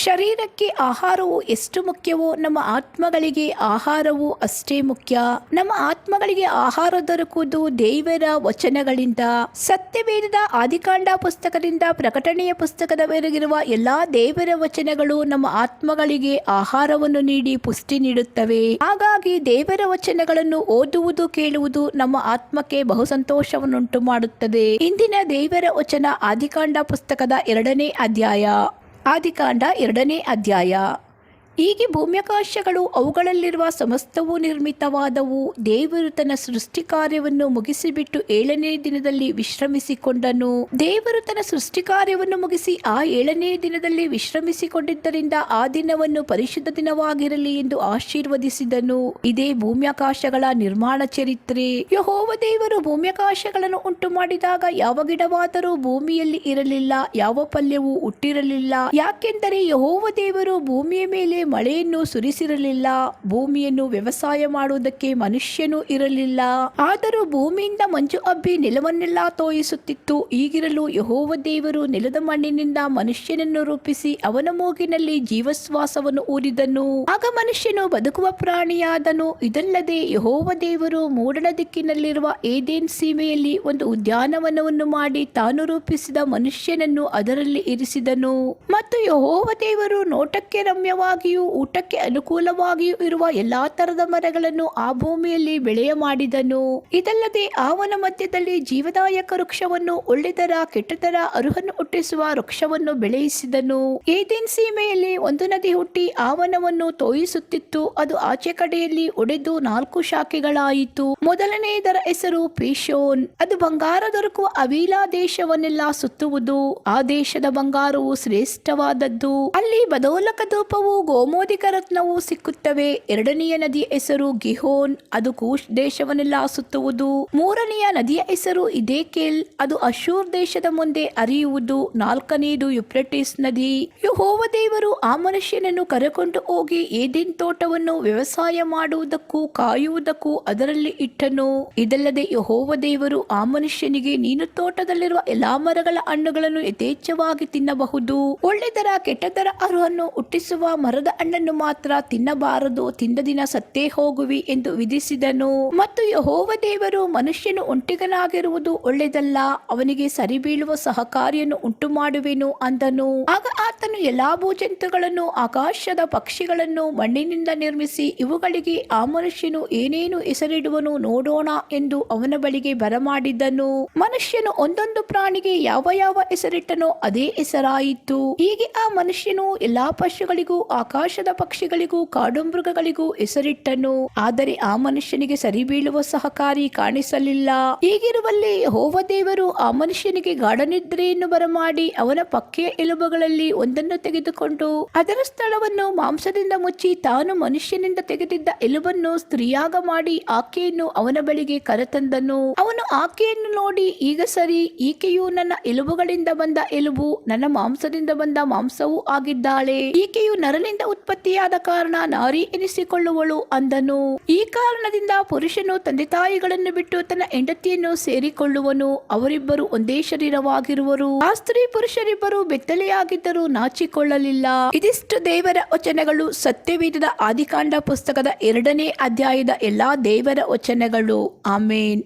ಶರೀರಕ್ಕೆ ಆಹಾರವು ಎಷ್ಟು ಮುಖ್ಯವೋ ನಮ್ಮ ಆತ್ಮಗಳಿಗೆ ಆಹಾರವು ಅಷ್ಟೇ ಮುಖ್ಯ. ನಮ್ಮ ಆತ್ಮಗಳಿಗೆ ಆಹಾರ ದೊರಕುವುದು ದೇವರ ವಚನಗಳಿಂದ. ಸತ್ಯವೇದದ ಆದಿಕಾಂಡ ಪುಸ್ತಕದಿಂದ ಪ್ರಕಟಣೆಯ ಪುಸ್ತಕದವರೆಗಿರುವ ಎಲ್ಲಾ ದೇವರ ವಚನಗಳು ನಮ್ಮ ಆತ್ಮಗಳಿಗೆ ಆಹಾರವನ್ನು ನೀಡಿ ಪುಷ್ಟಿ ನೀಡುತ್ತವೆ. ಹಾಗಾಗಿ ದೇವರ ವಚನಗಳನ್ನು ಓದುವುದು ಕೇಳುವುದು ನಮ್ಮ ಆತ್ಮಕ್ಕೆ ಬಹು ಸಂತೋಷವನ್ನುಂಟು ಮಾಡುತ್ತದೆ. ಇಂದಿನ ದೇವರ ವಚನ ಆದಿಕಾಂಡ ಪುಸ್ತಕದ 2ನೇ ಅಧ್ಯಾಯ. ಆದಿಕಾಂಡ 2ನೇ ಅಧ್ಯಾಯ. ಹೀಗೆ ಭೂಮ್ಯಾಕಾಶಗಳು ಅವುಗಳಲ್ಲಿರುವ ಸಮಸ್ತವೂ ನಿರ್ಮಿತವಾದವು. ದೇವರು ತನ್ನ ಸೃಷ್ಟಿ ಕಾರ್ಯವನ್ನು ಮುಗಿಸಿಬಿಟ್ಟು 7ನೇ ದಿನದಲ್ಲಿ ವಿಶ್ರಮಿಸಿಕೊಂಡನು. ದೇವರು ತನ್ನ ಸೃಷ್ಟಿ ಕಾರ್ಯವನ್ನು ಮುಗಿಸಿ ಆ 7ನೇ ದಿನದಲ್ಲಿ ವಿಶ್ರಮಿಸಿಕೊಂಡಿದ್ದರಿಂದ ಆ ದಿನವನ್ನು ಪರಿಶುದ್ಧ ದಿನವಾಗಿರಲಿ ಎಂದು ಆಶೀರ್ವದಿಸಿದನು. ಇದೇ ಭೂಮ್ಯಾಕಾಶಗಳ ನಿರ್ಮಾಣ ಚರಿತ್ರೆ. ಯೆಹೋವ ದೇವರು ಭೂಮ್ಯಾಕಾಶಗಳನ್ನು ಉಂಟು ಮಾಡಿದಾಗ ಯಾವ ಗಿಡವಾದರೂ ಭೂಮಿಯಲ್ಲಿ ಇರಲಿಲ್ಲ, ಯಾವ ಪಲ್ಯವೂ ಹುಟ್ಟಿರಲಿಲ್ಲ. ಯಾಕೆಂದರೆ ಯೆಹೋವ ದೇವರು ಭೂಮಿಯ ಮೇಲೆ ಮಳೆಯನ್ನು ಸುರಿಸಿರಲಿಲ್ಲ, ಭೂಮಿಯನ್ನು ವ್ಯವಸಾಯ ಮಾಡುವುದಕ್ಕೆ ಮನುಷ್ಯನೂ ಇರಲಿಲ್ಲ. ಆದರೂ ಭೂಮಿಯಿಂದ ಮಂಜು ಹಬ್ಬಿ ನೆಲವನ್ನೆಲ್ಲ ತೋಯಿಸುತ್ತಿತ್ತು. ಹೀಗಿರಲು ಯೆಹೋವ ದೇವರು ನೆಲದ ಮಣ್ಣಿನಿಂದ ಮನುಷ್ಯನನ್ನು ರೂಪಿಸಿ ಅವನ ಮೂಗಿನಲ್ಲಿ ಜೀವಶ್ವಾಸವನ್ನು ಊದಿದನು. ಆಗ ಮನುಷ್ಯನು ಬದುಕುವ ಪ್ರಾಣಿಯಾದನು. ಇದಲ್ಲದೆ ಯೆಹೋವ ದೇವರು ಮೂಡಣ ದಿಕ್ಕಿನಲ್ಲಿರುವ ಏದೇನ್ ಸೀಮೆಯಲ್ಲಿ ಒಂದು ಉದ್ಯಾನವನವನ್ನು ಮಾಡಿ ತಾನು ರೂಪಿಸಿದ ಮನುಷ್ಯನನ್ನು ಅದರಲ್ಲಿ ಇರಿಸಿದನು. ಮತ್ತು ಯೆಹೋವ ದೇವರು ನೋಟಕ್ಕೆ ರಮ್ಯವಾಗಿ ಊಟಕ್ಕೆ ಅನುಕೂಲವಾಗಿಯೂ ಇರುವ ಎಲ್ಲಾ ತರದ ಮರಗಳನ್ನು ಆ ಭೂಮಿಯಲ್ಲಿ ಬೆಳೆಯ ಮಾಡಿದನು. ಇದಲ್ಲದೆ ಅವನ ಮಧ್ಯದಲ್ಲಿ ಜೀವದಾಯಕ ವೃಕ್ಷವನ್ನು, ಒಳ್ಳೆದರ ಕೆಟ್ಟದರ ಅರುಹನ್ನು ಹುಟ್ಟಿಸುವ ವೃಕ್ಷವನ್ನು ಬೆಳೆಯಿಸಿದನು. ಏದೇನ್ ಸೀಮೆಯಲ್ಲಿ ಒಂದು ನದಿ ಹುಟ್ಟಿ ಆ ವನವನ್ನು ತೋಯಿಸುತ್ತಿತ್ತು. ಅದು ಆಚೆ ಕಡೆಯಲ್ಲಿ ಒಡೆದು 4 ಶಾಖೆಗಳಾಯಿತು. ಮೊದಲನೆಯದರ ಹೆಸರು ಪೀಶೋನ್. ಅದು ಬಂಗಾರ ದೊರಕುವ ಅವೀಲಾ ದೇಶವನ್ನೆಲ್ಲ ಸುತ್ತುವುದು. ಆ ದೇಶದ ಬಂಗಾರವು ಶ್ರೇಷ್ಠವಾದದ್ದು. ಅಲ್ಲಿ ಬದೋಲಕ ಧೂಪವು ಗೋಮೋದಿಕ ರತ್ನವು ಸಿಕ್ಕುತ್ತವೆ. 2ನೆಯ ನದಿಯ ಹೆಸರು ಗಿಹೋನ್. ಅದು ಕೂಶ್ ದೇಶವನ್ನೆಲ್ಲ ಸುತ್ತುವುದು. 3ನೆಯ ನದಿಯ ಹೆಸರು ಇದೆಕೇಲ್. ಅದು ಅಶೂರ್ ದೇಶದ ಮುಂದೆ ಹರಿಯುವುದು. 4ನೇದು ಯುಫ್ರೆಟಿಸ್ ನದಿ. ಯೆಹೋವ ದೇವರು ಆ ಮನುಷ್ಯನನ್ನು ಕರೆಕೊಂಡು ಹೋಗಿ ಏದೇನ್ ತೋಟವನ್ನು ವ್ಯವಸಾಯ ಮಾಡುವುದಕ್ಕೂ ಕಾಯುವುದಕ್ಕೂ ಅದರಲ್ಲಿ ಇಟ್ಟನು. ಇದಲ್ಲದೆ ಯೆಹೋವ ದೇವರು ಆ ಮನುಷ್ಯನಿಗೆ, ನೀನು ತೋಟದಲ್ಲಿರುವ ಎಲ್ಲಾ ಮರಗಳ ಹಣ್ಣುಗಳನ್ನು ಯಥೇಚ್ಛವಾಗಿ ತಿನ್ನಬಹುದು, ಒಳ್ಳೆದರ ಕೆಟ್ಟದರ ಅರುಹನ್ನು ಹುಟ್ಟಿಸುವ ಮರದ ಹಣ್ಣನ್ನು ಮಾತ್ರ ತಿನ್ನಬಾರದು, ತಿಂದ ದಿನ ಸತ್ತೇ ಹೋಗುವಿ ಎಂದು ವಿಧಿಸಿದನು. ಮತ್ತು ಯೆಹೋವ ದೇವರು, ಮನುಷ್ಯನು ಒಂಟಿಗನಾಗಿರುವುದು ಒಳ್ಳೆಯದಲ್ಲ, ಅವನಿಗೆ ಸರಿಬೀಳುವ ಸಹಕಾರಿಯನ್ನು ಉಂಟು ಮಾಡುವೆನು ಅಂದನು. ಆಗ ಆತನು ಎಲ್ಲಾ ಭೂಜಂತುಗಳನ್ನು, ಆಕಾಶದ ಪಕ್ಷಿಗಳನ್ನು ಮಣ್ಣಿನಿಂದ ನಿರ್ಮಿಸಿ, ಇವುಗಳಿಗೆ ಆ ಮನುಷ್ಯನು ಏನೇನು ಹೆಸರಿಡುವನು ನೋಡೋಣ ಎಂದು ಅವನ ಬಳಿಗೆ ಬರಮಾಡಿದನು. ಮನುಷ್ಯನು ಒಂದೊಂದು ಪ್ರಾಣಿಗೆ ಯಾವ ಯಾವ ಹೆಸರಿಟ್ಟನೋ ಅದೇ ಹೆಸರಾಯಿತು. ಹೀಗೆ ಆ ಮನುಷ್ಯನು ಎಲ್ಲಾ ಪಶುಗಳಿಗೂ, ಆಕಾಶದ ಪಕ್ಷಿಗಳಿಗೂ, ಕಾಡು ಮೃಗಗಳಿಗೂ ಹೆಸರಿಟ್ಟನು. ಆದರೆ ಆ ಮನುಷ್ಯನಿಗೆ ಸರಿಬೀಳುವ ಸಹಕಾರಿ ಕಾಣಿಸಲಿಲ್ಲ. ಹೀಗಿರುವಲ್ಲಿ ಯೆಹೋವ ದೇವರು ಆ ಮನುಷ್ಯನಿಗೆ ಗಾಢನಿದ್ರೆಯನ್ನು ಬರಮಾಡಿ ಅವನ ಪಕ್ಕೆಯ ಎಲುಬುಗಳಲ್ಲಿ ಒಂದನ್ನು ತೆಗೆದುಕೊಂಡು ಅದರ ಸ್ಥಳವನ್ನು ಮಾಂಸದಿಂದ ಮುಚ್ಚಿ, ತಾನು ಮನುಷ್ಯನಿಂದ ತೆಗೆದಿದ್ದ ಎಲುಬನ್ನು ಸ್ತ್ರೀಯಾಗ ಮಾಡಿ ಆಕೆಯನ್ನು ಅವನ ಬಳಿಗೆ ಕರೆತಂದನು. ಅವನು ಆಕೆಯನ್ನು ನೋಡಿ, ಈಗ ಸರಿ, ಈಕೆಯು ನನ್ನ ಎಲುಬುಗಳಿಂದ ಬಂದ ಎಲುಬು, ನನ್ನ ಮಾಂಸದಿಂದ ಬಂದ ಮಾಂಸವೂ ಆಗಿದ್ದಾಳೆ. ಈಕೆಯು ನರನಿಂದ ಉತ್ಪತ್ತಿಯಾದ ಕಾರಣ ನಾರಿ ಎನಿಸಿಕೊಳ್ಳುವಳು ಅಂದನು. ಈ ಕಾರಣದಿಂದ ಪುರುಷನು ತಂದೆ ತಾಯಿಗಳನ್ನು ಬಿಟ್ಟು ತನ್ನ ಹೆಂಡತಿಯನ್ನು ಸೇರಿಕೊಳ್ಳುವನು, ಅವರಿಬ್ಬರು ಒಂದೇ ಶರೀರವಾಗಿರುವರು. ಆ ಸ್ತ್ರೀ ಪುರುಷರಿಬ್ಬರು ಬೆತ್ತಲೆಯಾಗಿದ್ದರೂ ನಾಚಿಕೊಳ್ಳಲಿಲ್ಲ. ಇದಿಷ್ಟು ದೇವರ ವಚನಗಳು. ಸತ್ಯವೇದದ ಆದಿಕಾಂಡ ಪುಸ್ತಕದ 2ನೇ ಅಧ್ಯಾಯದ ಎಲ್ಲಾ ದೇವರ ವಚನಗಳು. ಆಮೇನ್.